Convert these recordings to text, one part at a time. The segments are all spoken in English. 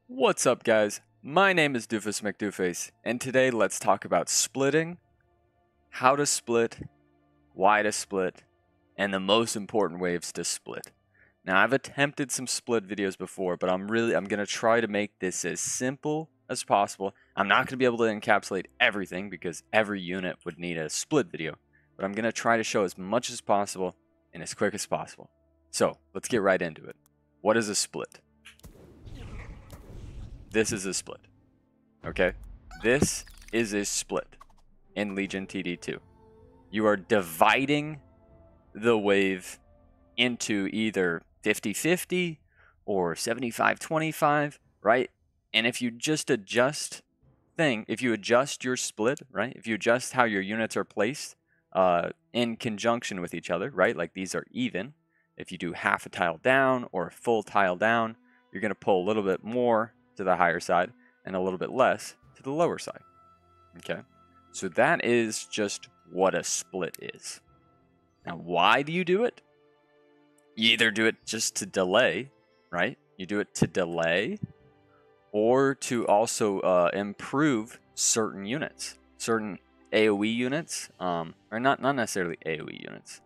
What's up, guys? My name is Doofus Mcdooface, and today let's talk about splitting, how to split, why to split, and the most important ways to split. Now, I've attempted some split videos before, but I'm going to try to make this as simple as possible. I'm not going to be able to encapsulate everything because every unit would need a split video, but I'm going to try to show as much as possible and as quick as possible. So, let's get right into it. What is a split? This is a split, okay? This is a split in Legion TD2. You are dividing the wave into either 50-50 or 75-25, right? And if you just adjust if you adjust your split, right? If you adjust how your units are placed in conjunction with each other, right? Like these are even. If you do half a tile down or a full tile down, you're going to pull a little bit more to the higher side and a little bit less to the lower side. Okay, so that is just what a split is. Now, why do you do it? You either do it just to delay, right? You do it to delay or to also improve certain units, certain AoE units, or not necessarily AoE units,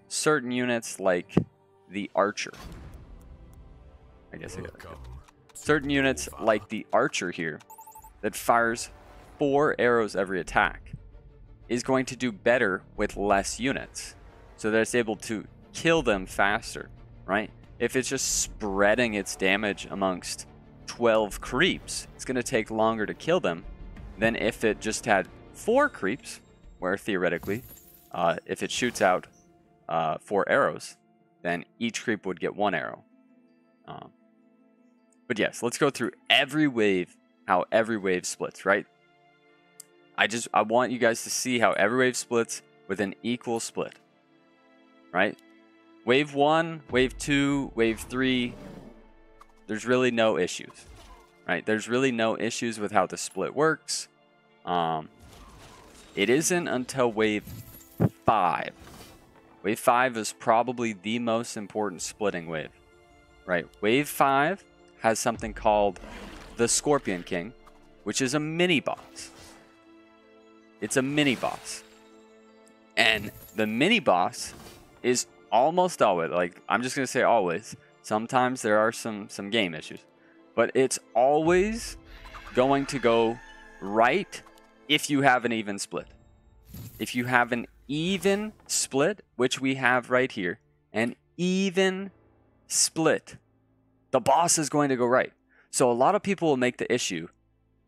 certain units like the archer. I guess I got it. Certain units like the archer here that fires 4 arrows every attack is going to do better with less units so that it's able to kill them faster, right? If it's just spreading its damage amongst 12 creeps, it's going to take longer to kill them than if it just had 4 creeps, where theoretically, if it shoots out 4 arrows, then each creep would get 1 arrow. But yes, let's go through every wave, how every wave splits, right? I want you guys to see how every wave splits with an equal split, right? Wave 1, wave 2, wave 3, there's really no issues, right? There's really no issues with how the split works. It isn't until wave 5. Wave 5 is probably the most important splitting wave, right? Wave 5 has something called the Scorpion King, which is a mini boss. It's a mini boss. And the mini boss is almost always, like, I'm just going to say always. Sometimes there are some game issues. But it's always going to go right if you have an even split. If you have an even split, which we have right here, an even split, the boss is going to go right. So a lot of people will make the issue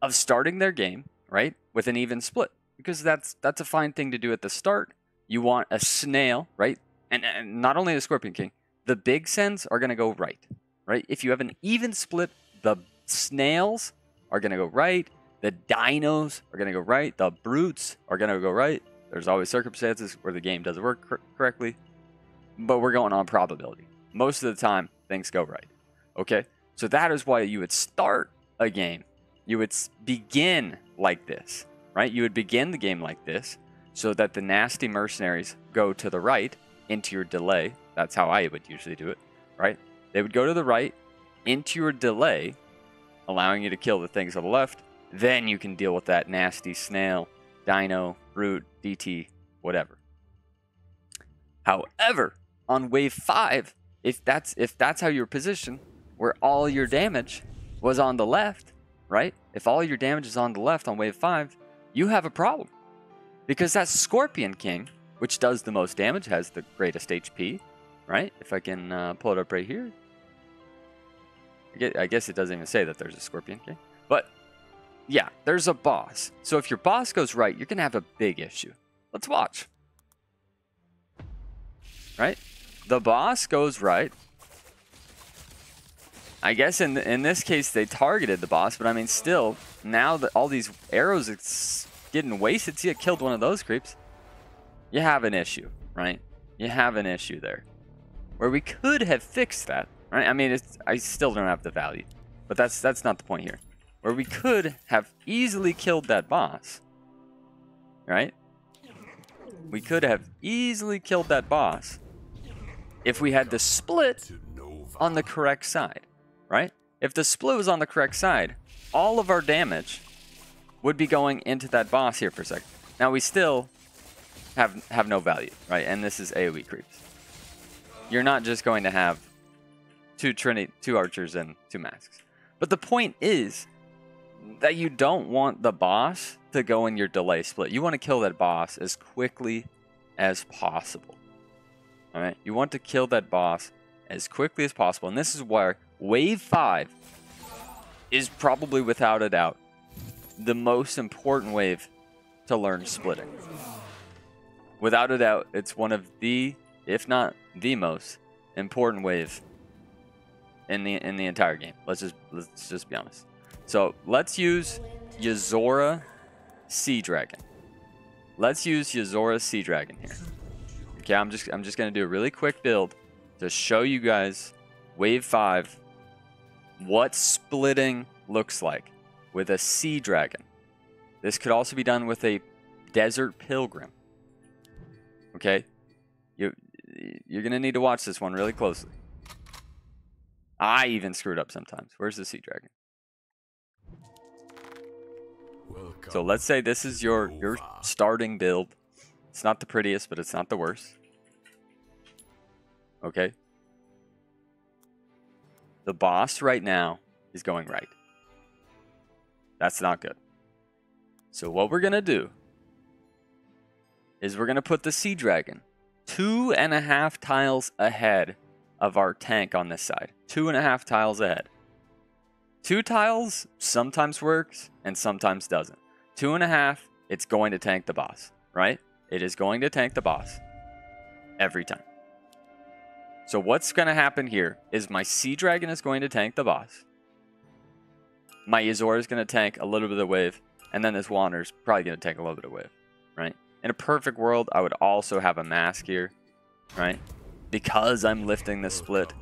of starting their game, right, with an even split. Because that's a fine thing to do at the start. You want a snail, right? And not only the Scorpion King, the big sends are going to go right, right? If you have an even split, the snails are going to go right. The dinos are going to go right. The brutes are going to go right. There's always circumstances where the game doesn't work correctly. But we're going on probability. Most of the time, things go right. Okay, so that is why you would start a game. You would begin like this, right? You would begin the game like this so that the nasty mercenaries go to the right into your delay. That's how I would usually do it, right? They would go to the right into your delay, allowing you to kill the things on the left. Then you can deal with that nasty snail, dino, brute, DT, whatever. However, on wave 5, if that's how you're positioned, where all your damage was on the left, right? If all your damage is on the left on wave 5, you have a problem. Because that Scorpion King, which does the most damage, has the greatest HP, right? If I can pull it up right here. I guess it doesn't even say that there's a Scorpion King. But, yeah, there's a boss. So if your boss goes right, you're going to have a big issue. Let's watch. Right? The boss goes right. I guess in this case they targeted the boss, but I mean still, now that all these arrows it's getting wasted, see it killed one of those creeps. You have an issue, right? You have an issue there. Where we could have fixed that, right? I mean, I still don't have the value, but that's not the point here. Where we could have easily killed that boss, right? We could have easily killed that boss if we had the split on the correct side, right? If the split was on the correct side, all of our damage would be going into that boss here for a second. Now we still have no value, right? And this is AoE creeps. You're not just going to have two archers and 2 masks. But the point is that you don't want the boss to go in your delay split. You want to kill that boss as quickly as possible. All right? You want to kill that boss as quickly as possible. And this is where Wave 5 is probably, without a doubt, the most important wave to learn splitting. Without a doubt, it's one of the, if not the most important wave in the entire game. Let's just be honest. So let's use Azeria Sea Dragon. Let's use Azeria Sea Dragon here. Okay, I'm just gonna do a really quick build to show you guys Wave 5 what splitting looks like with a Sea Dragon. This could also be done with a Desert Pilgrim. Okay, you're gonna need to watch this one really closely. I even screwed up sometimes. Where's the Sea Dragon? Welcome. So let's say this is your starting build. It's not the prettiest, but it's not the worst. Okay. The boss right now is going right. That's not good. So what we're gonna do is we're gonna put the Sea Dragon 2.5 tiles ahead of our tank on this side. 2.5 tiles ahead. 2 tiles sometimes works and sometimes doesn't. 2.5, it's going to tank the boss, right? It is going to tank the boss every time. So what's going to happen here is my Sea Dragon is going to tank the boss. My Azeria is going to tank a little bit of the wave, and then this Wander's probably going to tank a little bit of wave, right? In a perfect world, I would also have a mask here, right? Because I'm lifting the split,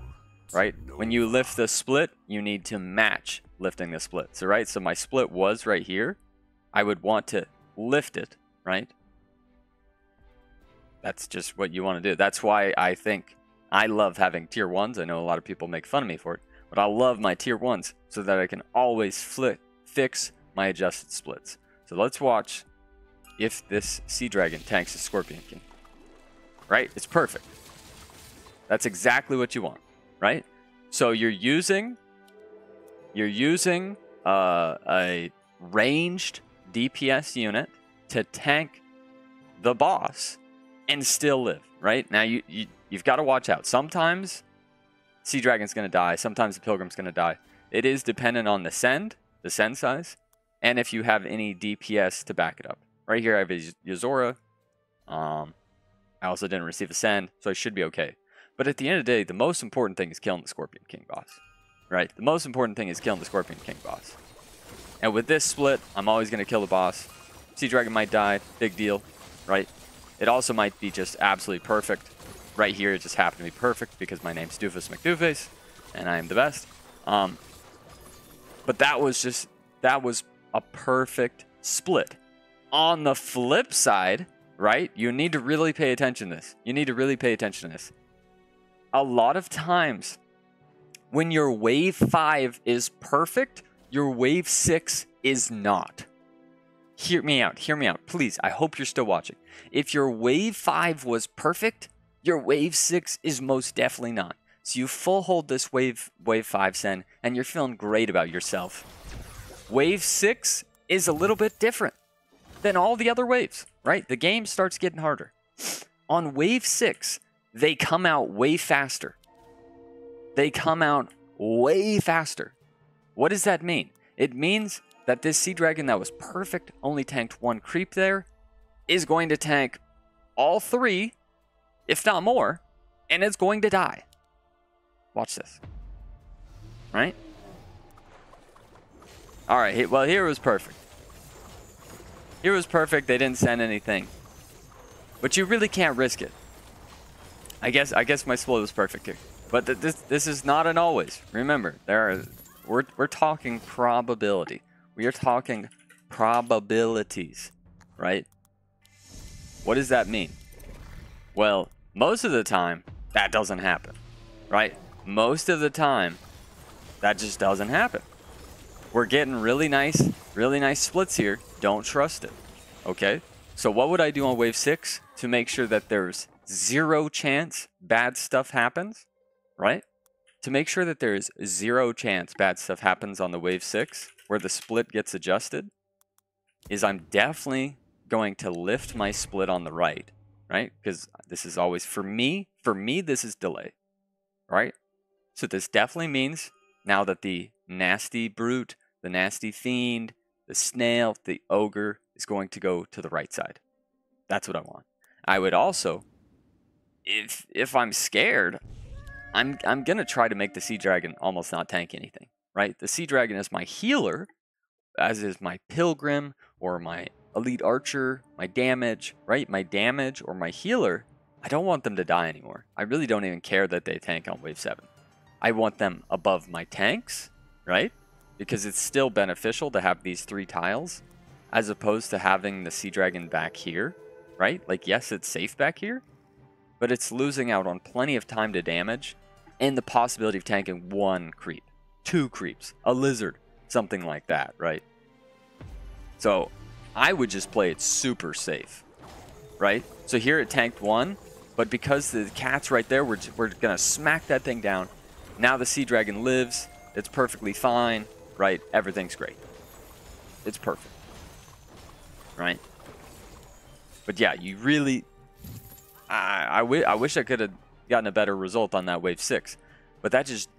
right? When you lift the split, you need to match lifting the split. So, right? So my split was right here. I would want to lift it, right? That's just what you want to do. That's why I think I love having tier 1s. I know a lot of people make fun of me for it, but I love my tier 1s so that I can always fix my adjusted splits. So let's watch if this Sea Dragon tanks the Scorpion King. Right? It's perfect. That's exactly what you want, right? So you're using a ranged DPS unit to tank the boss and still live, right? Now you've got to watch out. Sometimes Sea Dragon's going to die. Sometimes the Pilgrim's going to die. It is dependent on the send size, and if you have any DPS to back it up. Right here I have a Azeria. I also didn't receive a send, so I should be okay. But at the end of the day, the most important thing is killing the Scorpion King boss. Right? The most important thing is killing the Scorpion King boss. And with this split, I'm always going to kill the boss. Sea Dragon might die. Big deal. Right? It also might be just absolutely perfect. Right here, it just happened to be perfect because my name's Doofus Mcdooface, and I am the best. But that was a perfect split. On the flip side, right? You need to really pay attention to this. You need to really pay attention to this. A lot of times, when your wave 5 is perfect, your wave 6 is not. Hear me out, please. I hope you're still watching. If your wave 5 was perfect, your wave 6 is most definitely not. So you full hold this wave 5 send, and you're feeling great about yourself. Wave 6 is a little bit different than all the other waves, right? The game starts getting harder. On wave 6, they come out way faster. They come out way faster. What does that mean? It means that this Sea Dragon that was perfect, only tanked 1 creep there, is going to tank all 3, if not more, and it's going to die. Watch this. Right? Alright, well, here it was perfect. Here it was perfect. They didn't send anything. But you really can't risk it. I guess my split was perfect here. But this is not an always. Remember, we're talking probability. We are talking probabilities, right? What does that mean? Well, most of the time, that doesn't happen, right? Most of the time, That just doesn't happen. We're getting really nice splits here. Don't trust it. Okay? So what would I do on wave 6 to make sure that there's 0 chance bad stuff happens? Right? To make sure that there's 0 chance bad stuff happens on the wave 6, where the split gets adjusted, is I'm definitely going to lift my split on the right, right? Because this is always, for me, this is delay, right? So this definitely means now that the nasty brute, the nasty fiend, the snail, the ogre is going to go to the right side. That's what I want. I would also, if I'm scared, I'm gonna try to make the sea dragon almost not tank anything, right? The sea dragon is my healer, as is my pilgrim or my elite archer, my damage, right? My damage or my healer, I don't want them to die anymore. I really don't even care that they tank on wave 7. I want them above my tanks, right? Because it's still beneficial to have these 3 tiles as opposed to having the sea dragon back here, right? Like, yes, it's safe back here, but it's losing out on plenty of time to damage and the possibility of tanking 1 creep, 2 creeps, a lizard, something like that, right? So I would just play it super safe, right? So here it tanked 1, but because the cat's right there, we're going to smack that thing down. Now the sea dragon lives. It's perfectly fine, right? Everything's great. It's perfect, right? But yeah, you really... I wish I could have gotten a better result on that wave 6, but that just...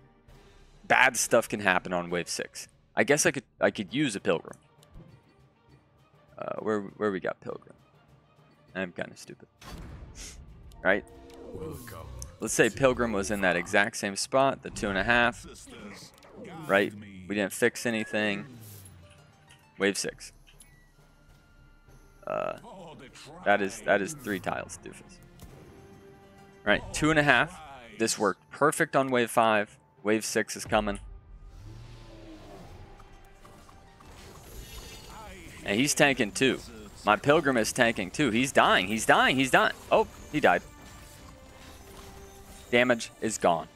bad stuff can happen on wave 6. I guess I could use a pilgrim. Where we got pilgrim? I'm kind of stupid, right? Let's say pilgrim was in that exact same spot, the 2.5, right? We didn't fix anything. Wave 6. That is 3 tiles, Doofus. Right, 2.5. This worked perfect on wave 5. Wave 6 is coming. And he's tanking 2. My pilgrim is tanking 2. He's dying. He's dying. He's dying. Oh, he died. Damage is gone.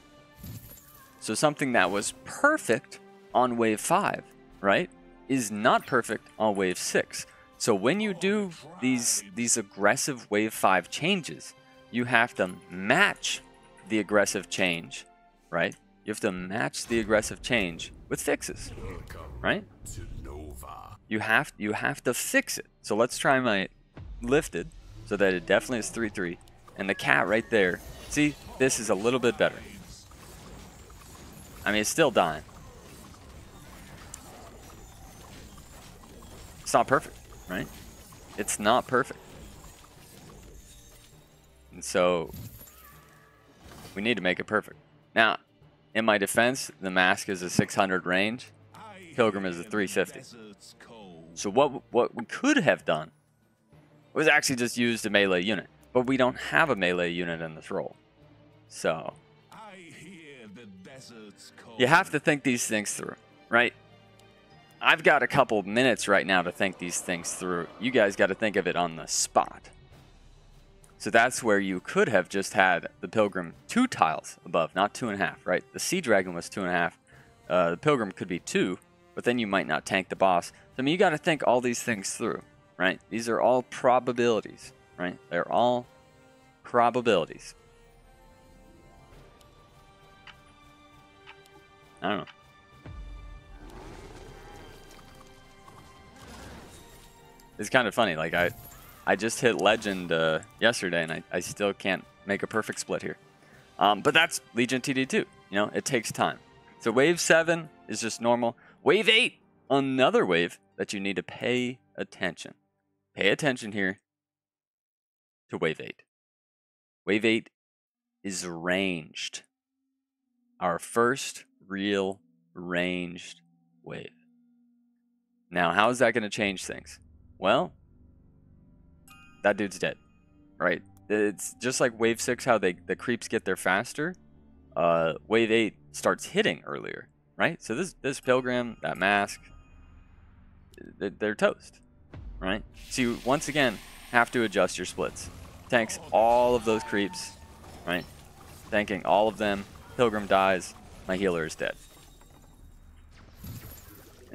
So something that was perfect on wave 5, right, is not perfect on wave 6. So when you do these aggressive wave 5 changes, you have to match the aggressive change, right? You have to match the aggressive change with fixes, right? You have to fix it. So let's try my lifted so that it definitely is 3-3. And the cat right there, see, this is a little bit better. I mean, it's still dying. It's not perfect, right? It's not perfect. And so we need to make it perfect. Now, in my defense, the mask is a 600 range. Pilgrim is a 350. So what we could have done was actually just used a melee unit. But we don't have a melee unit in this role. So you have to think these things through, right? I've got a couple minutes right now to think these things through. You guys got to think of it on the spot. So that's where you could have just had the pilgrim 2 tiles above, not 2.5, right? The sea dragon was 2.5. The pilgrim could be 2, but then you might not tank the boss. So, I mean, you got to think all these things through, right? These are all probabilities, right? They're all probabilities. I don't know. It's kind of funny. Like, I just hit legend yesterday, and I still can't make a perfect split here. But that's Legion TD2. You know, it takes time. So wave 7 is just normal. Wave 8, another wave that you need to pay attention. Pay attention here to wave 8. Wave 8 is ranged. Our first real ranged wave. Now, how is that going to change things? Well, that dude's dead, right? It's just like wave 6, how the creeps get there faster. Wave 8 starts hitting earlier, right? So this pilgrim, that mask, they're toast, right? So you, once again, have to adjust your splits. Tanks all of those creeps, right? Tanking all of them. Pilgrim dies. My healer is dead.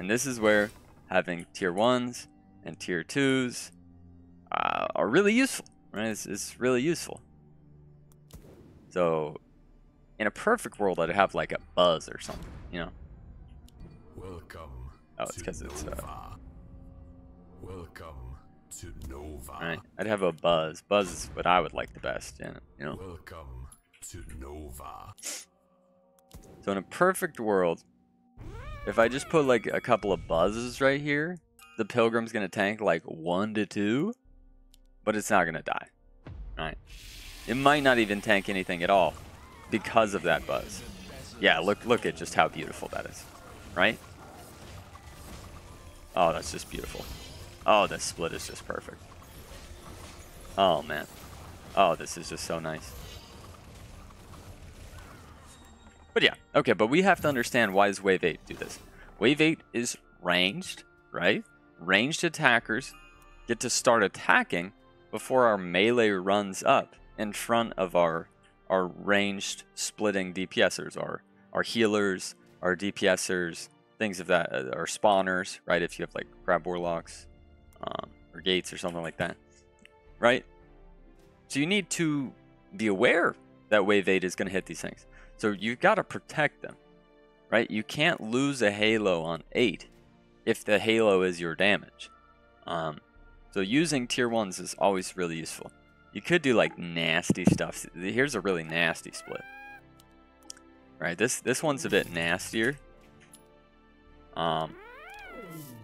And this is where having tier 1s and tier 2s are really useful, right? It's really useful. So in a perfect world, I'd have like a buzz or something, you know? Welcome. Oh, it's because it's Welcome to Nova. right. I'd have a buzz. Buzz is what I would like the best, you know? Welcome to Nova. So in a perfect world, if I just put like a couple of buzzes right here, the Pilgrim's gonna tank like 1 to 2, but it's not gonna die, right? It might not even tank anything at all because of that buzz. Yeah, look at just how beautiful that is, right? Oh, that's just beautiful. Oh, this split is just perfect. Oh man. Oh, this is just so nice. But yeah, okay, but we have to understand, why does Wave 8 do this? Wave 8 is ranged, right? Ranged attackers get to start attacking before our melee runs up in front of our ranged splitting DPSers, our healers, our DPSers, things of that, our spawners, right? If you have like crab warlocks or gates or something like that, right? So you need to be aware that Wave 8 is going to hit these things. So you've got to protect them, right? You can't lose a halo on 8 if the halo is your damage. So using tier 1s is always really useful. You could do like nasty stuff. Here's a really nasty split. Right, this one's a bit nastier. And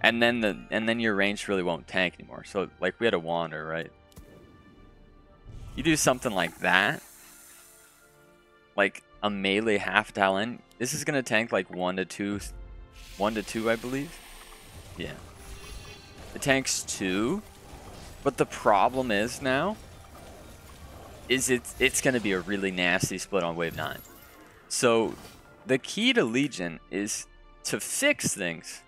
then your range really won't tank anymore. So like we had a wander, right? You do something like that, like a melee half talent. This is gonna tank like 1 to 2, I believe. Yeah, it tanks 2, but the problem is now is it's gonna be a really nasty split on wave 9. So the key to Legion is to fix things,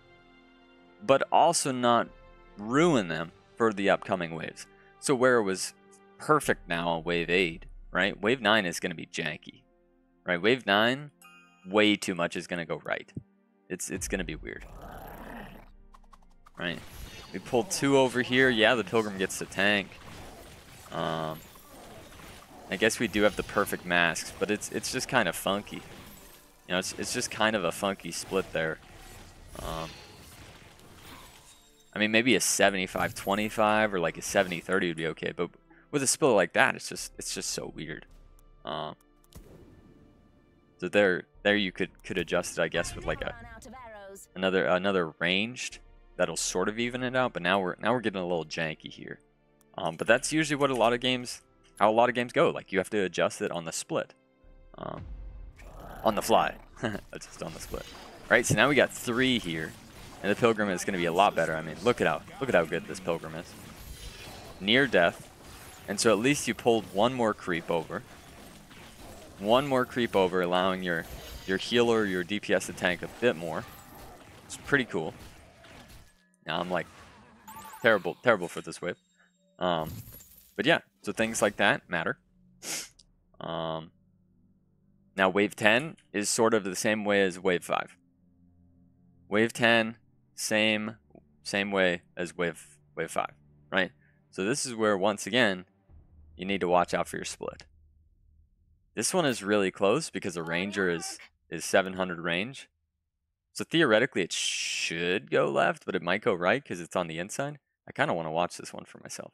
but also not ruin them for the upcoming waves. So where it was perfect now on wave 8, right? Wave 9 is going to be janky, right? Wave 9, way too much is going to go right. It's going to be weird, right? We pulled 2 over here. Yeah, the Pilgrim gets to tank. I guess we do have the perfect masks, but it's just kind of funky. You know, it's just kind of a funky split there. I mean, maybe a 75-25 or like a 70-30 would be okay, but with a split like that, it's just so weird. So there you could adjust it, I guess, with like another ranged that'll sort of even it out. But now we're getting a little janky here. But that's usually what how a lot of games go. Like, you have to adjust it on the split, on the fly. That's just on the split. Right. So now we got 3 here. And the Pilgrim is going to be a lot better. I mean, look at how good this Pilgrim is. Near death. And so at least you pulled 1 more creep over. 1 more creep over, allowing your healer or your DPS to tank a bit more. It's pretty cool. Now I'm like terrible for this wave. But yeah, so things like that matter. Now wave 10 is sort of the same way as wave 5. Wave 10, same way as wave 5, right? So this is where, once again, you need to watch out for your split. This one is really close because a ranger is 700 range. So theoretically it should go left, but it might go right because it's on the inside. I kind of want to watch this one for myself.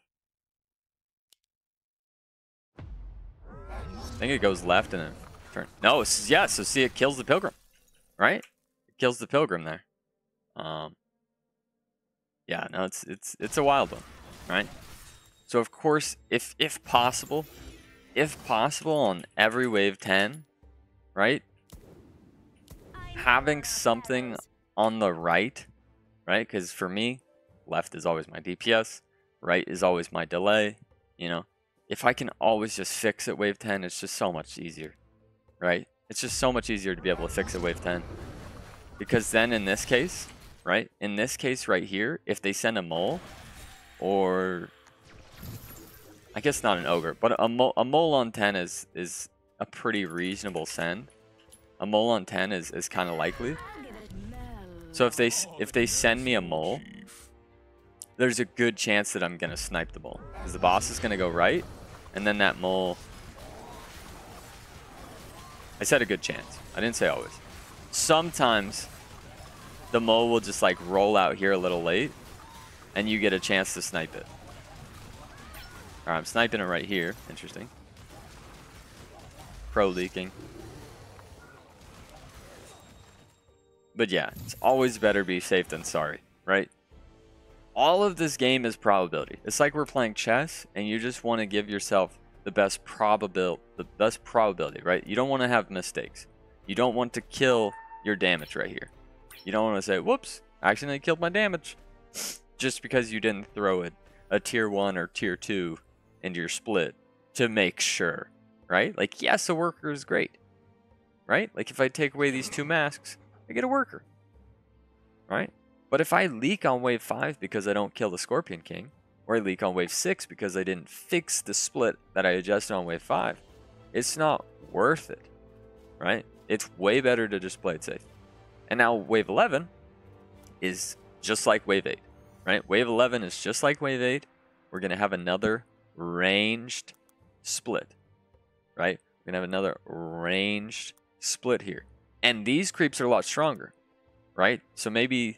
I think it goes left and then turn. No, yeah, so see, it kills the Pilgrim, right? It kills the Pilgrim there. Yeah, no, it's a wild one, right? So of course, if possible on every wave 10, right? Having something on the right, right? Because for me, left is always my DPS, right is always my delay, you know? If I can always just fix it wave 10, it's just so much easier, right? It's just so much easier to be able to fix it wave 10. Because then in this case, right? In this case right here, if they send a mole, or I guess not an ogre, but a mole on 10 is a pretty reasonable send. A mole on 10 is kind of likely. So if they send me a mole, there's a good chance that I'm gonna snipe the mole, because the boss is gonna go right, and then that mole. I said a good chance. I didn't say always. Sometimes the mole will just like roll out here a little late, and you get a chance to snipe it. All right, I'm sniping it right here. Interesting. Pro leaking. But yeah, it's always better be safe than sorry, right? All of this game is probability. It's like we're playing chess, and you just want to give yourself the best probability, right? You don't want to have mistakes. You don't want to kill your damage right here. You don't want to say, whoops, I accidentally killed my damage, just because you didn't throw it a tier 1 or tier 2 into your split to make sure, right? Like, yes, a worker is great, right? Like, if I take away these 2 masks, I get a worker, right? But if I leak on wave 5 because I don't kill the Scorpion King, or I leak on wave 6 because I didn't fix the split that I adjusted on wave 5, it's not worth it, right? It's way better to just play it safe. And now wave 11 is just like wave 8, right? Wave 11 is just like wave 8. We're going to have another ranged split, right? We're going to have another ranged split here. And these creeps are a lot stronger, right? So maybe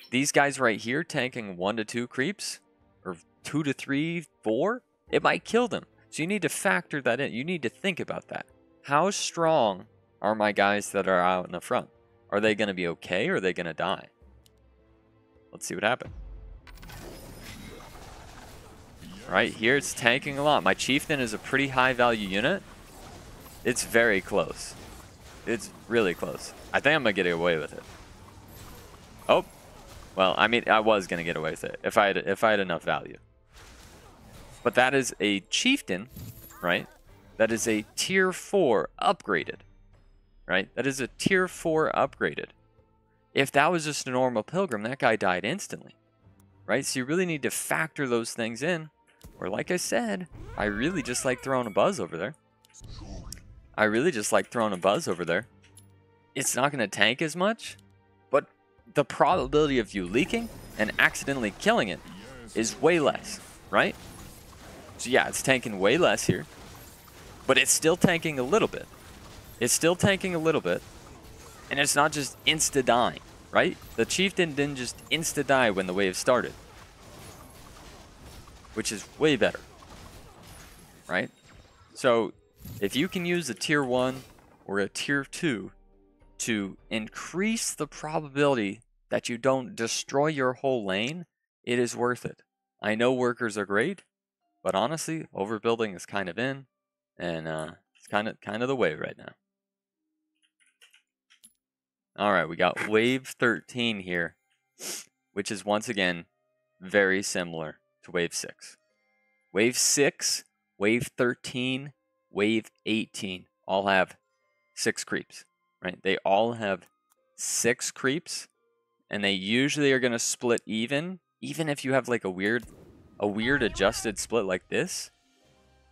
these guys right here tanking 1 to 2 creeps, or 2 to 3, 4, it might kill them. So you need to factor that in. You need to think about that. How strong are my guys that are out in the front? Are they going to be okay, or are they going to die? Let's see what happens. Right here, it's tanking a lot. My Chieftain is a pretty high value unit. It's very close. It's really close. I think I'm going to get away with it. Oh. Well, I mean, I was going to get away with it if I had enough value. But that is a Chieftain, right? That is a tier 4 upgraded, right? That is a tier 4 upgraded. If that was just a normal Pilgrim, that guy died instantly, right? So you really need to factor those things in. Or like I said, I really just like throwing a buzz over there. It's not going to tank as much, but the probability of you leaking and accidentally killing it is way less, right? So yeah, it's tanking way less here, but it's still tanking a little bit. And it's not just insta-dying, right? The Chieftain didn't just insta-die when the wave started, which is way better, right? So if you can use a tier 1 or a tier 2 to increase the probability that you don't destroy your whole lane, it is worth it. I know workers are great, but honestly, overbuilding is kind of in, and it's kind of the way right now. All right, we got wave 13 here, which is once again very similar to wave 6. Wave 6, wave 13, wave 18 all have 6 creeps, right? They all have 6 creeps, and they usually are going to split even if you have like a weird adjusted split like this,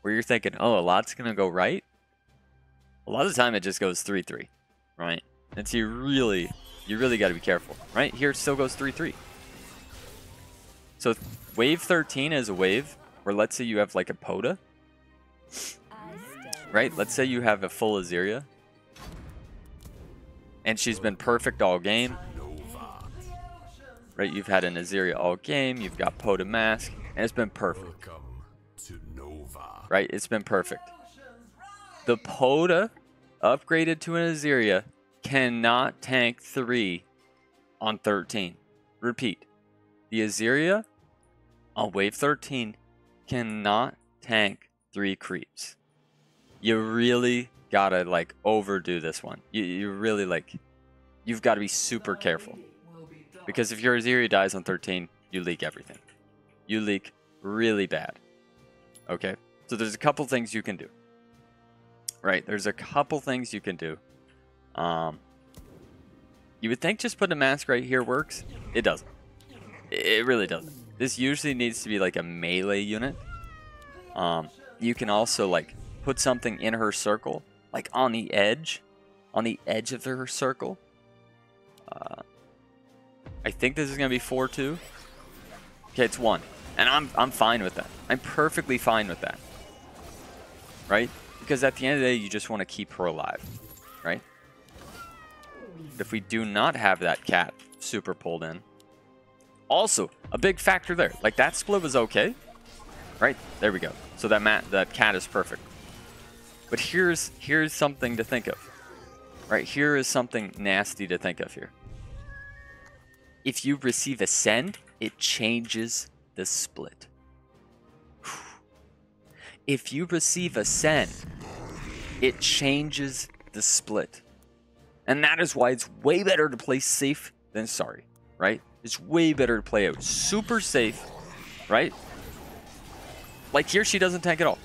where you're thinking, oh, a lot's going to go right. A lot of the time it just goes 3-3, right? And so you really got to be careful, right? Here it still goes 3-3. So wave 13 is a wave where, let's say you have like a Poda, right? Let's say you have a full Azeria, and she's been perfect all game, right? You've had an Azeria all game, you've got Poda Mask, and it's been perfect, right? It's been perfect. The Poda upgraded to an Azeria cannot tank 3 on 13. Repeat, the Azeria on wave 13 cannot tank 3 creeps. You really gotta like overdo this one. You really like, you've got to be super careful, because if your Azeria dies on 13, you leak everything. You leak really bad. Okay, so there's a couple things you can do. Right, there's a couple things you can do. You would think just putting a mask right here works. It doesn't. It really doesn't. This usually needs to be like a melee unit. You can also like put something in her circle, like on the edge of her circle. I think this is gonna be 4-2. Okay, it's 1. And I'm fine with that. I'm perfectly fine with that. Right? Because at the end of the day, you just want to keep her alive. Right? If we do not have that cat super pulled in. Also, a big factor there. Like, that split was okay. Right? There we go. So that cat is perfect. But here's something to think of. Right? Here is something nasty to think of here. If you receive a send, it changes the split. If you receive a send, it changes the split. And that is why it's way better to play safe than sorry, right? It's way better to play out super safe, right? Like here, she doesn't tank at all.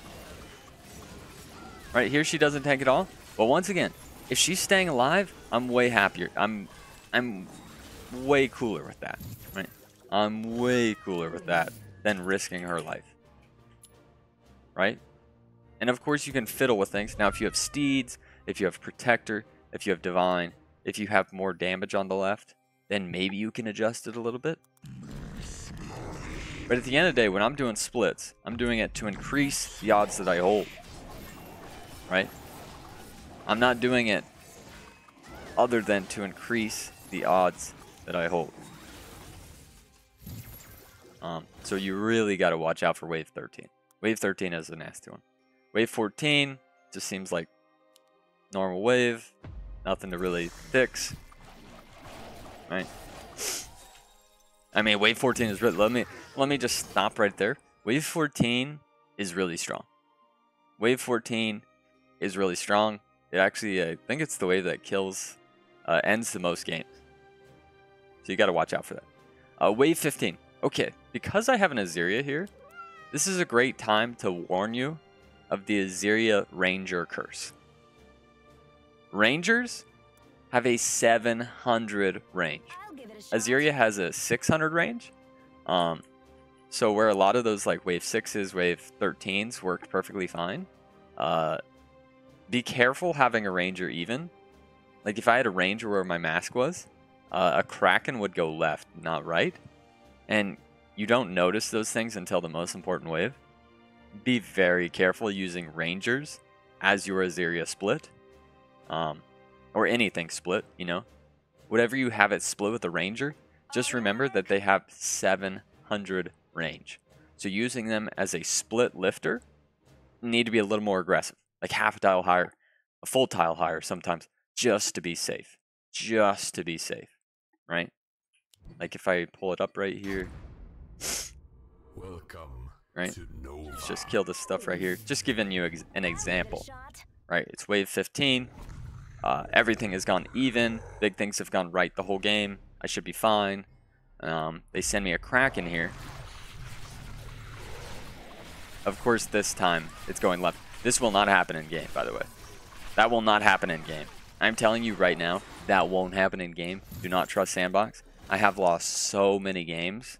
Right, here she doesn't tank at all. But once again, if she's staying alive, I'm way happier. I'm way cooler with that, right? I'm way cooler with that than risking her life. Right? And of course you can fiddle with things. Now if you have steeds, if you have protector, if you have divine, if you have more damage on the left, then maybe you can adjust it a little bit. But at the end of the day, when I'm doing splits, I'm doing it to increase the odds that I hold. Right? I'm not doing it other than to increase the odds that I hold. So you really got to watch out for wave 13. Wave 13 is a nasty one. Wave 14 just seems like normal wave. Nothing to really fix. Right? I mean, wave 14 is really... Let me just stop right there. Wave 14 is really strong. Wave 14 is really strong. It actually, I think it's the wave that kills, ends the most games. So you got to watch out for that. Wave 15. Okay, because I have an Azeria here, this is a great time to warn you of the Azeria Ranger curse. Rangers have a 700 range. Azeria has a 600 range. So where a lot of those like wave 6s, wave 13s worked perfectly fine. Be careful having a ranger even. Like if I had a ranger where my mask was, a Kraken would go left, not right. And you don't notice those things until the most important wave. Be very careful using rangers as your Azeria split. Or anything split, you know. Whatever you have it split with a ranger, just remember that they have 700 range. So using them as a split lifter, you need to be a little more aggressive. Like half a tile higher, a full tile higher sometimes, just to be safe. Just to be safe, right? Like if I pull it up right here. Welcome, right? to Nova. Let's just kill this stuff right here. Just giving you an example, right? It's wave 15. Everything has gone even. Big things have gone right the whole game. I should be fine. They send me a Kraken here. Of course, this time it's going left. This will not happen in game, by the way. That will not happen in game. I'm telling you right now, that won't happen in game. Do not trust Sandbox. I have lost so many games.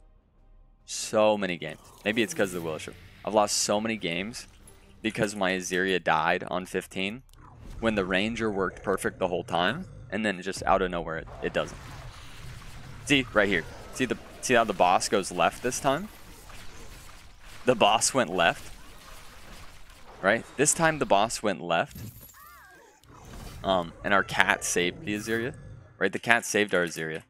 So many games. Maybe it's because of the Wilshire. I've lost so many games because my Azeria died on 15 when the Ranger worked perfect the whole time, and then just out of nowhere it doesn't. See, right here. See how the boss goes left this time? The boss went left. Right? This time the boss went left. And our cat saved the Azeria. Right? The cat saved our Azeria.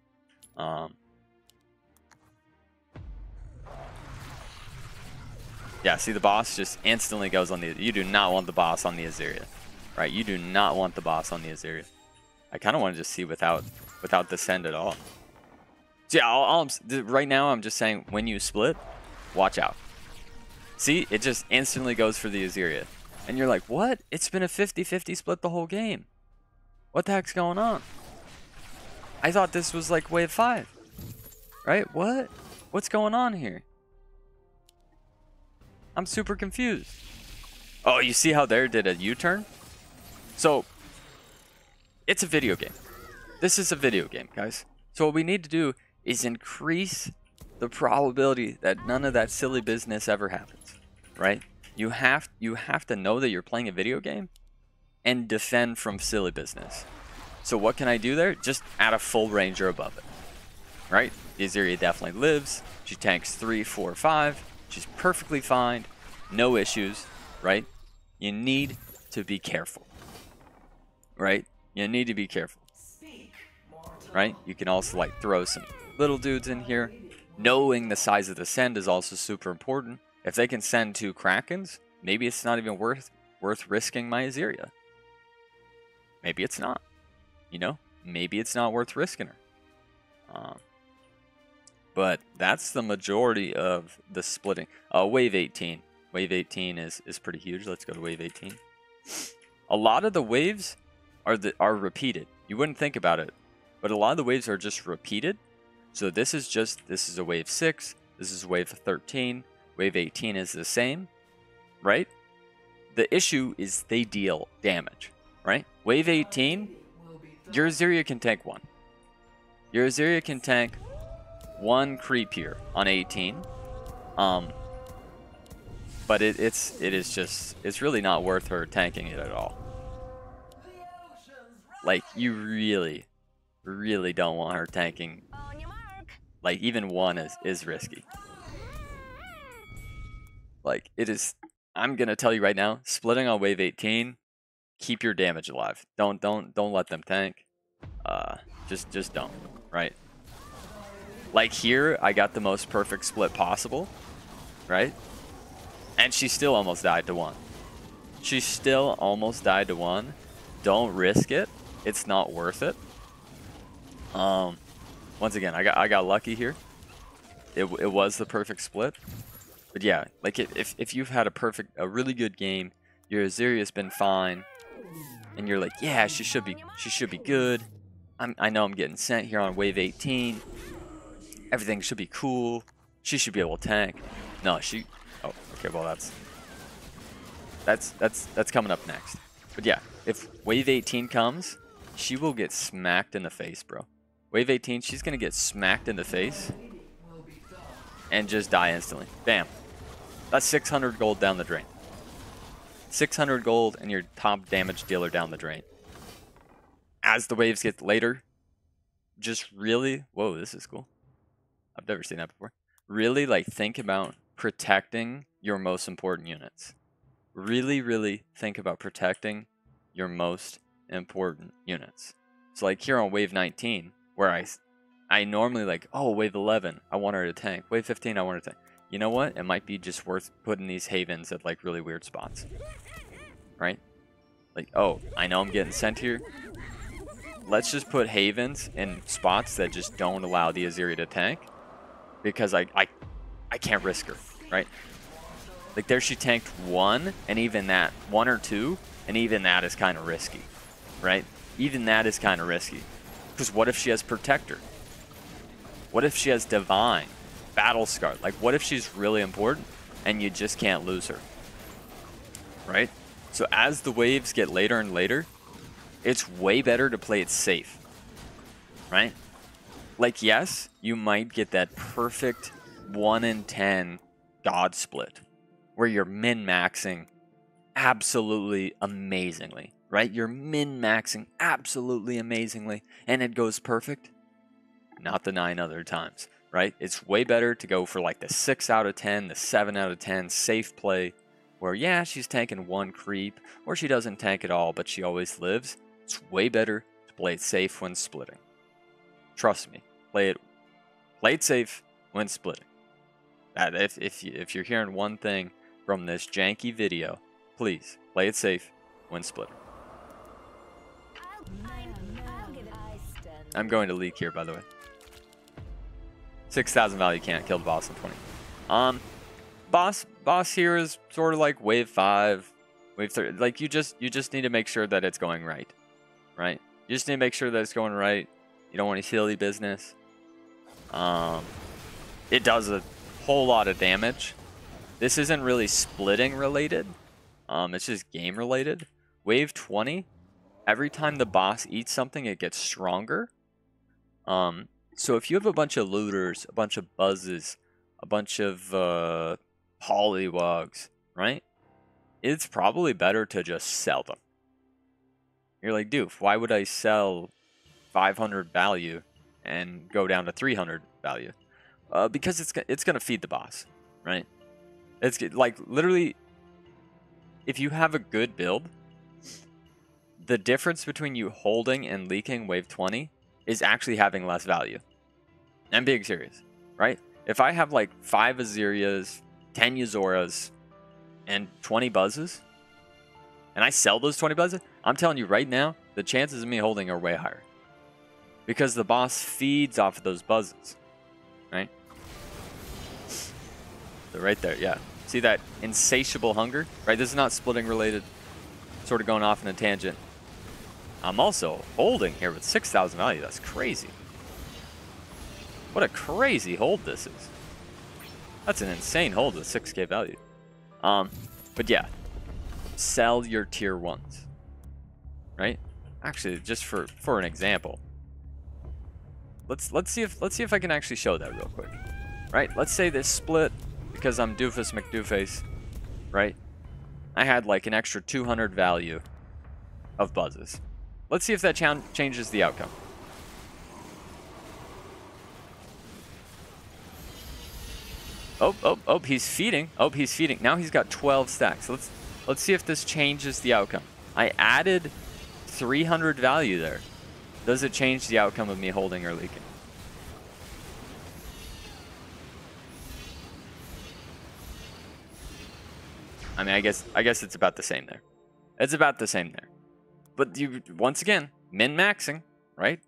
Yeah, see the boss just instantly goes on the... You do not want the boss on the Azeria. Right? You do not want the boss on the Azeria. I kind of want to just see without the send at all. So yeah, right now I'm just saying when you split, watch out. See, it just instantly goes for the Azeria. And you're like, what? It's been a 50-50 split the whole game. What the heck's going on? I thought this was like wave 5. Right? What? What's going on here? I'm super confused. Oh, you see how there did a U-turn? So, it's a video game. This is a video game, guys. So what we need to do is increase the probability that none of that silly business ever happens, right? You have to know that you're playing a video game and defend from silly business. So what can I do there? Just add a full ranger above it. right? The Azeria definitely lives. She tanks 3, 4, 5. She's perfectly fine. No issues, right? You need to be careful, right? You need to be careful, right? You can also like throw some little dudes in here. Knowing the size of the send is also super important. If they can send 2 Krakens, maybe it's not even worth risking my Azeria. Maybe it's not. You know, maybe it's not worth risking her. But that's the majority of the splitting. Wave 18. Wave 18 is pretty huge. Let's go to wave 18. A lot of the waves are repeated. You wouldn't think about it, but a lot of the waves are just repeated. So this is a wave 6. This is wave 13. Wave 18 is the same, right? The issue is they deal damage, right? Wave 18, your Azeria can tank 1. Your Azeria can tank 1 creep here on 18. But it's really not worth her tanking it at all. Like, you really, really don't want her tanking. Like, even 1 is risky. Like, it is. I'm gonna tell you right now, splitting on wave 18, keep your damage alive. Don't let them tank. Just don't, right? Like here, I got the most perfect split possible, right? And she still almost died to 1. She still almost died to 1. Don't risk it. It's not worth it. Once again, I got lucky here. It was the perfect split. But yeah, like if you've had a really good game, your Azeria's been fine, and you're like, yeah, she should be good. I know I'm getting sent here on wave 18. Everything should be cool. She should be able to tank. No, she. Oh, okay. Well, that's coming up next. But yeah, if wave 18 comes, she will get smacked in the face, bro. Wave 18, she's gonna get smacked in the face and just die instantly. Bam. That's 600 gold down the drain. 600 gold and your top damage dealer down the drain. As the waves get later, just really, whoa, this is cool. I've never seen that before. Really, like, think about protecting your most important units. Really, really think about protecting your most important units. So, like, here on wave 19, where I normally, like, oh, wave 11, I want her to tank. Wave 15, I want her to tank. You know what? It might be just worth putting these havens at, like, really weird spots. Right? Like, oh, I know I'm getting sent here. Let's just put havens in spots that just don't allow the Azeria to tank. Because I can't risk her, right? Like there she tanked 1, and even that, 1 or 2, and even that is kind of risky, right? Even that is kind of risky. Because what if she has Protector? What if she has Divine? Battle Scar? Like what if she's really important and you just can't lose her? Right? So as the waves get later and later, it's way better to play it safe, right? Like, yes, you might get that perfect 1 in 10 God split where you're min-maxing absolutely amazingly, right? You're min-maxing absolutely amazingly and it goes perfect. Not the 9 other times, right? It's way better to go for like the 6 out of 10, the 7 out of 10 safe play where, yeah, she's tanking 1 creep or she doesn't tank at all, but she always lives. It's way better to play it safe when splitting. Trust me, play it safe when splitting. If you're hearing one thing from this janky video, please play it safe when splitting. I'm going to leak here, by the way. 6,000 value can't kill the boss in 20. Boss here is sort of like wave 5, wave 30. Like you just need to make sure that it's going right, right? You just need to make sure that it's going right. You don't want any silly business. It does a whole lot of damage. This isn't really splitting related. It's just game related. Wave 20, every time the boss eats something, it gets stronger. So if you have a bunch of looters, a bunch of buzzes, a bunch of polywogs, right? It's probably better to just sell them. You're like, Doof, why would I sell 500 value and go down to 300 value, because it's gonna feed the boss, right? It's like literally, if you have a good build, the difference between you holding and leaking wave 20 is actually having less value. I'm being serious, right? If I have like 5 Azerias, 10 Yuzoras, and 20 buzzes, and I sell those 20 buzzes, I'm telling you right now, the chances of me holding are way higher. Because the boss feeds off of those buzzes, right? So right there, yeah. See that insatiable hunger? Right, this is not splitting related, sort of going off in a tangent. I'm also holding here with 6,000 value. That's crazy. What a crazy hold this is. That's an insane hold with 6k value. But yeah, sell your tier 1s, right? Actually, just for an example, let's see if I can actually show that real quick, right? Let's say this split, because I'm Doofus Mcdooface, right? I had like an extra 200 value of buzzes. Let's see if that changes the outcome. Oh, he's feeding. Oh, he's feeding. Now he's got 12 stacks. Let's see if this changes the outcome. I added 300 value there. Does it change the outcome of me holding or leaking? I mean, I guess it's about the same there. It's about the same there. But you, once again, min-maxing, right?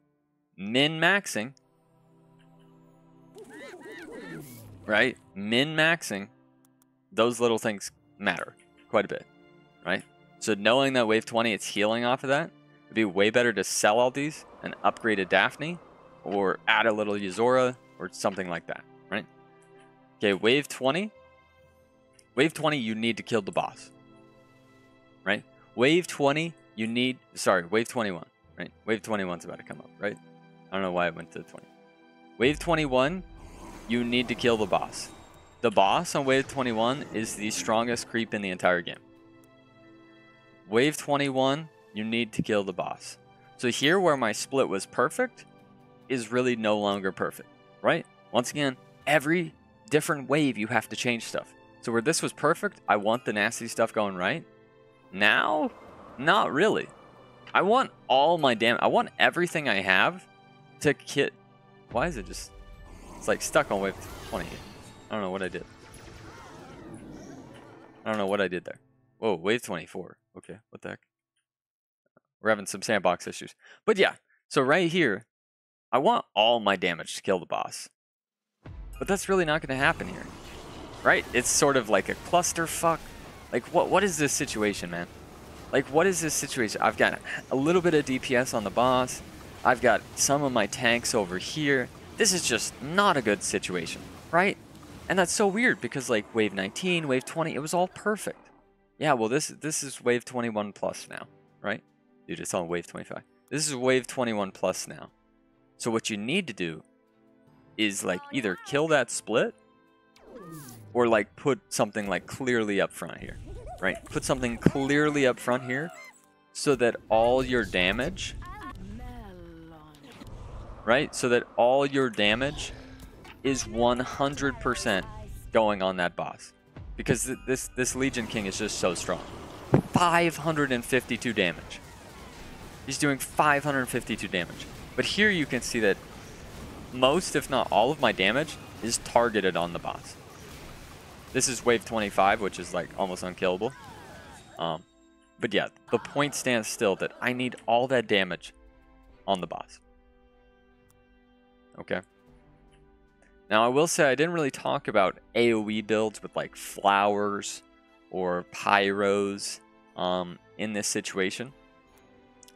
Min-maxing. Right? Min-maxing. Those little things matter quite a bit, right? So knowing that wave 20, it's healing off of that, it'd be way better to sell all these and upgrade a Daphne or add a little Yuzora or something like that, right? Okay, wave 20. Wave 20, you need to kill the boss, right? Wave 20, you need... Sorry, wave 21, right? Wave 21's about to come up, right? I don't know why I went to 20. Wave 21, you need to kill the boss. The boss on wave 21 is the strongest creep in the entire game. Wave 21, you need to kill the boss. So here where my split was perfect is really no longer perfect, right? Once again, every different wave you have to change stuff. So where this was perfect, I want the nasty stuff going right. Now, not really. I want all my damage. I want everything I have to kit. Why is it just... It's like stuck on wave 20. I don't know what I did. I don't know what I did there. Whoa, wave 24. Okay, what the heck? We're having some sandbox issues. But yeah, so right here, I want all my damage to kill the boss. But that's really not going to happen here. Right? It's sort of like a clusterfuck. Like, what is this situation, man? Like, what is this situation? I've got a little bit of DPS on the boss. I've got some of my tanks over here. This is just not a good situation, right? And that's so weird because, like, wave 19, wave 20, it was all perfect. Yeah, well, this is wave 21 plus now, right? Dude, it's on wave 25. This is wave 21 plus now. So what you need to do is, like, either kill that split or, like, put something, like, clearly up front here, right? Put something clearly up front here so that all your damage, right? So that all your damage is 100% going on that boss. Because this Legion King is just so strong. 552 damage. He's doing 552 damage. But here you can see that most, if not all of my damage is targeted on the boss. This is wave 25, which is like almost unkillable. But yeah, the point stands still that I need all that damage on the boss. Okay. Now I will say I didn't really talk about AoE builds with like flowers or pyros in this situation.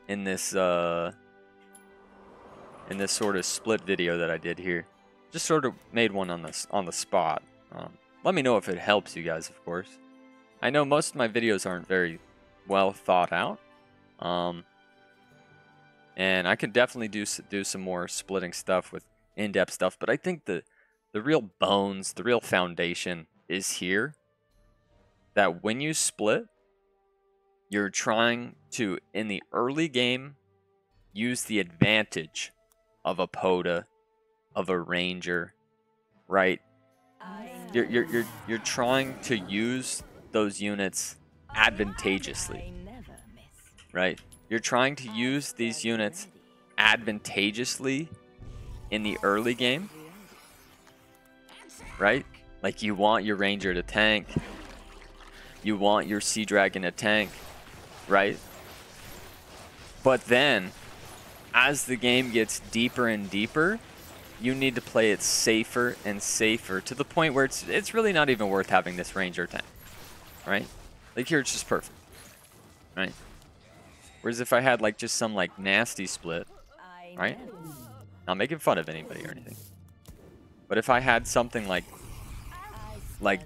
In this sort of split video that I did here. Just sort of made one on the spot. Let me know if it helps you guys, of course. I know most of my videos aren't very well thought out. And I could definitely do some more splitting stuff with in-depth stuff, but I think the real bones, the real foundation is here. That when you split, you're trying to, in the early game, use the advantage of a POTA of a ranger, right? You're trying to use those units advantageously, right? You're trying to use these units advantageously in the early game, right? Like you want your ranger to tank, you want your sea dragon to tank, right? But then, as the game gets deeper and deeper, you need to play it safer and safer to the point where it's really not even worth having this ranger tank, right? Like here it's just perfect, right? Whereas if I had like just some like nasty split, right? Not making fun of anybody or anything, but if I had something like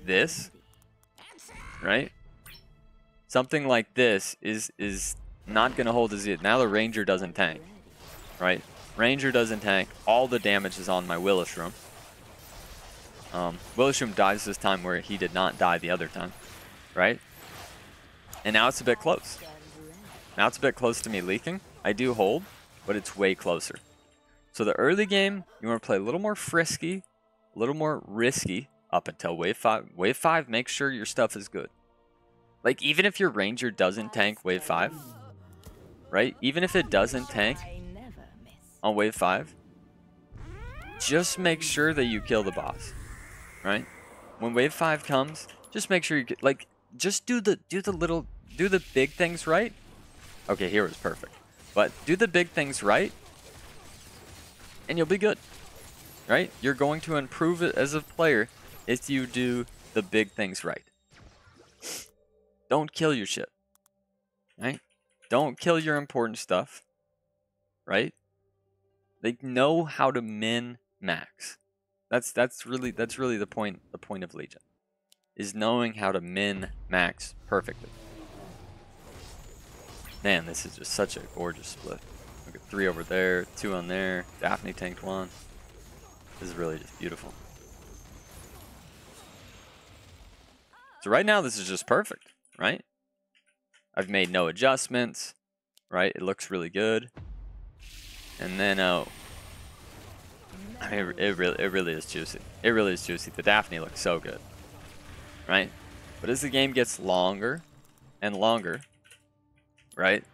this, right? Something like this is not gonna hold as it. Now the ranger doesn't tank, right? Ranger doesn't tank. All the damage is on my Willishroom. Willishroom dies this time where he did not die the other time, right? And now it's a bit close. Now it's a bit close to me leaking. I do hold, but it's way closer. So the early game, you want to play a little more frisky, a little more risky up until wave 5. Wave 5, make sure your stuff is good. Like even if your ranger doesn't tank wave 5, right? Even if it doesn't tank on wave 5, just make sure that you kill the boss, right? When wave 5 comes, just make sure you get, like, just do the big things right. Okay, here was perfect, but do the big things right, and you'll be good, right? You're going to improve it as a player if you do the big things right. Don't kill your shit, right? Don't kill your important stuff, right? They know how to min max. That's really the point of Legion, is knowing how to min max perfectly. Man, this is just such a gorgeous split. Look at 3 over there, 2 on there. Daphne tanked 1. This is really just beautiful. So right now this is just perfect, right? I've made no adjustments, right? It looks really good. And then I mean, it really is juicy. It really is juicy. The Daphne looks so good, right? But as the game gets longer and longer, right,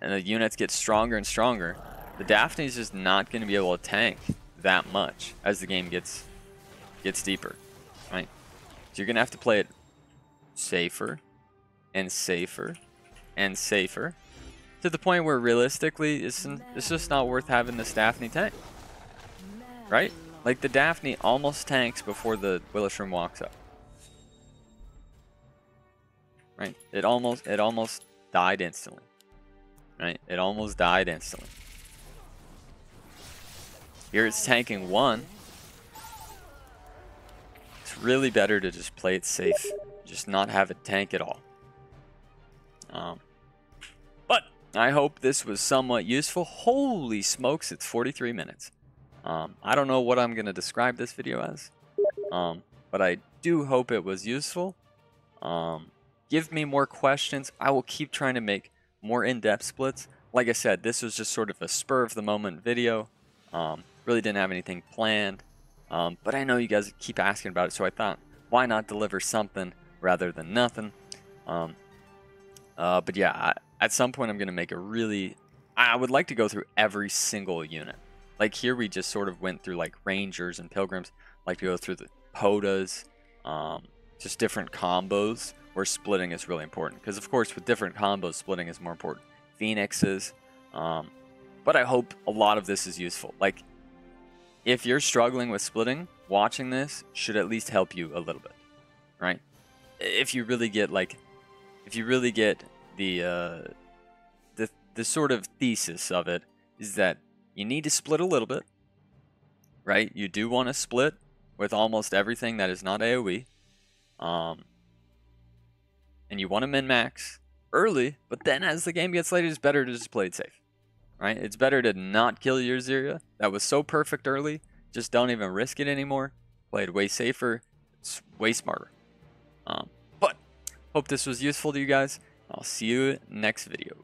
and the units get stronger and stronger, the Daphne is just not going to be able to tank that much as the game gets deeper, right? So you're going to have to play it safer and safer and safer to the point where realistically it's just not worth having this Daphne tank, right? Like the Daphne almost tanks before the Willishroom walks up, right? It almost died instantly, right? It almost died instantly. Here it's tanking 1. It's really better to just play it safe, just not have it tank at all. But I hope this was somewhat useful. Holy smokes, it's 43 minutes. I don't know what I'm going to describe this video as, but I do hope it was useful. Give me more questions. I will keep trying to make more in-depth splits. Like I said, this was just sort of a spur-of-the-moment video. Really didn't have anything planned, but I know you guys keep asking about it, so I thought, why not deliver something rather than nothing? But yeah, at some point I'm going to make a really... I would like to go through every single unit. Like here we just sort of went through like Rangers and Pilgrims. I'd like to go through the Podas, just different combos where splitting is really important. Because of course with different combos, splitting is more important. Phoenixes. But I hope a lot of this is useful. Like if you're struggling with splitting, watching this should at least help you a little bit, right? If you really get like... If you really get the sort of thesis of it is that you need to split a little bit, right? You do want to split with almost everything that is not AoE. And you want to min-max early, but then as the game gets later, it's better to just play it safe, right? It's better to not kill your Azeria. That was so perfect early. Just don't even risk it anymore. Play it way safer. It's way smarter. But hope this was useful to you guys. I'll see you next video.